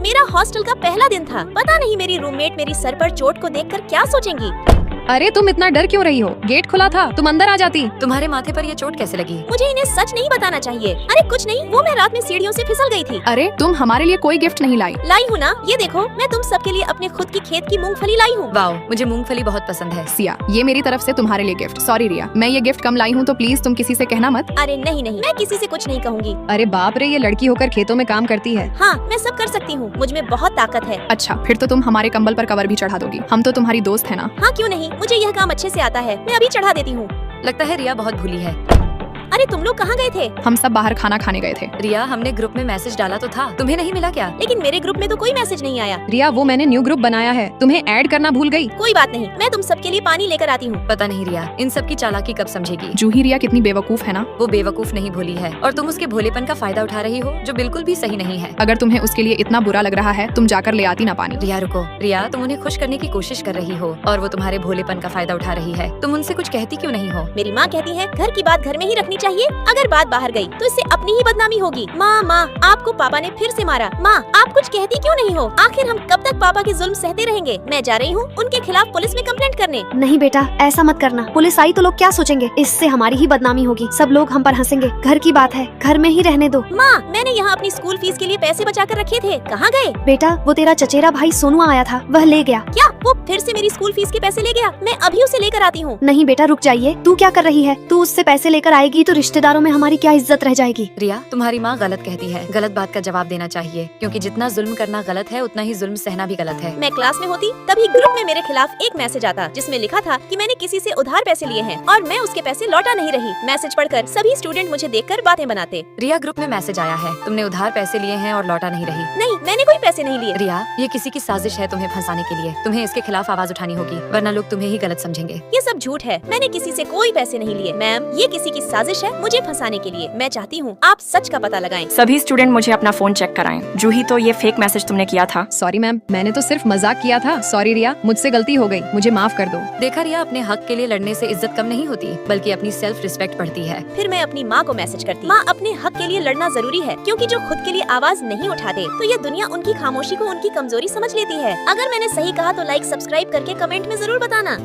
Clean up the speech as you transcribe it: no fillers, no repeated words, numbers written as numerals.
मेरा हॉस्टल का पहला दिन था। पता नहीं मेरी रूममेट मेरी सर पर चोट को देखकर क्या सोचेंगी। अरे तुम इतना डर क्यों रही हो? गेट खुला था, तुम अंदर आ जाती। तुम्हारे माथे पर ये चोट कैसे लगी? मुझे इन्हें सच नहीं बताना चाहिए। अरे कुछ नहीं, वो मैं रात में सीढ़ियों से फिसल गई थी। अरे तुम हमारे लिए कोई गिफ्ट नहीं लाई? लाई हूँ ना, ये देखो मैं तुम सबके लिए अपने खुद की खेत की मूंगफली लाई हूँ। वाओ, मुझे मूंगफली बहुत पसंद है। सिया, ये मेरी तरफ से तुम्हारे लिए गिफ्ट। सॉरी रिया, मैं ये गिफ्ट कम लाई हूँ तो प्लीज तुम किसी से कहना मत। अरे नहीं नहीं, मैं किसी से कुछ नहीं कहूँगी। अरे बाप रे, ये लड़की होकर खेतों में काम करती है। हाँ मैं सब कर सकती हूँ, मुझ में बहुत ताकत है। अच्छा, फिर तो तुम हमारे कंबल पर कवर भी चढ़ा दोगी। हम तो तुम्हारी दोस्त है ना। हाँ क्यों नहीं, मुझे यह काम अच्छे से आता है, मैं अभी चढ़ा देती हूँ। लगता है रिया बहुत भूली है। अरे तुम लोग कहाँ गए थे? हम सब बाहर खाना खाने गए थे। रिया, हमने ग्रुप में मैसेज डाला तो था, तुम्हें नहीं मिला क्या? लेकिन मेरे ग्रुप में तो कोई मैसेज नहीं आया। रिया, वो मैंने न्यू ग्रुप बनाया है, तुम्हें ऐड करना भूल गई। कोई बात नहीं, मैं तुम सबके लिए पानी लेकर आती हूँ। पता नहीं रिया, इन सब की चालाकी कब समझेगी। जूही, रिया कितनी बेवकूफ है ना। वो बेवकूफ नहीं भोली है और तुम उसके भोलेपन का फायदा उठा रही हो, जो बिल्कुल भी सही नहीं है। अगर तुम्हें उसके लिए इतना बुरा लग रहा है, तुम जाकर ले आती ना पानी। रिया रुको, रिया तुम उन्हें खुश करने की कोशिश कर रही हो और वो तुम्हारे भोलेपन का फायदा उठा रही है। तुम उनसे कुछ कहती क्यों नहीं हो? मेरी माँ कहती है घर की बात घर में ही रखनी चाहिए, अगर बात बाहर गई तो इससे अपनी ही बदनामी होगी। माँ माँ, आपको पापा ने फिर से मारा। माँ आप कुछ कहती क्यों नहीं हो? आखिर हम कब तक पापा के जुल्म सहते रहेंगे? मैं जा रही हूँ उनके खिलाफ पुलिस में कंप्लेंट करने। नहीं बेटा, ऐसा मत करना। पुलिस आई तो लोग क्या सोचेंगे? इससे हमारी ही बदनामी होगी, सब लोग हम पर हंसेंगे। घर की बात है, घर में ही रहने दो। माँ मैंने यहाँ अपनी स्कूल फीस के लिए पैसे बचा कर रखे थे, कहाँ गए? बेटा वो तेरा चचेरा भाई सोनू आया था, वह ले गया। क्या वो फिर से मेरी स्कूल फीस के पैसे ले गया? मैं अभी उसे लेकर आती हूँ। नहीं बेटा रुक जाइए, तू क्या कर रही है? तू उससे पैसे लेकर आएगी तो रिश्तेदारों में हमारी क्या इज्जत रह जाएगी। रिया, तुम्हारी माँ गलत कहती है, गलत बात का जवाब देना चाहिए, क्योंकि जितना जुल्म करना गलत है उतना ही जुल्म सहना भी गलत है। मैं क्लास में होती तभी ग्रुप में मेरे खिलाफ एक मैसेज आता जिसमें लिखा था कि मैंने किसी से उधार पैसे लिए हैं और मैं उसके पैसे लौटा नहीं रही। मैसेज पढ़कर सभी स्टूडेंट मुझे देखकर बातें बनाते। रिया, ग्रुप में मैसेज आया है, तुमने उधार पैसे लिए हैं और लौटा नहीं रही। नहीं, मैंने कोई पैसे नहीं लिए। रिया, ये किसी की साजिश है तुम्हें फंसाने के लिए। तुम्हें इसके खिलाफ आवाज उठानी होगी, वरना लोग तुम्हें ही गलत समझेंगे। ये सब झूठ है, मैंने किसी से कोई पैसे नहीं लिए। मैम ये किसी की साजिश है मुझे फंसाने के लिए। मैं चाहती हूँ आप सच का पता लगाएं। सभी स्टूडेंट मुझे अपना फोन चेक कराएं। जूही, तो ये फेक मैसेज तुमने किया था? सॉरी मैम, मैंने तो सिर्फ मजाक किया था। सॉरी रिया, मुझसे गलती हो गई, मुझे माफ कर दो। देखा रिया, अपने हक के लिए लड़ने से इज्जत कम नहीं होती, बल्कि अपनी सेल्फ रिस्पेक्ट बढ़ती है। फिर मैं अपनी माँ को मैसेज करती। माँ अपने हक के लिए लड़ना जरूरी है, क्योंकि जो खुद के लिए आवाज नहीं उठाते तो ये दुनिया उनकी खामोशी को उनकी कमजोरी समझ लेती है। अगर मैंने सही कहा तो लाइक सब्सक्राइब करके कमेंट में जरूर बताना।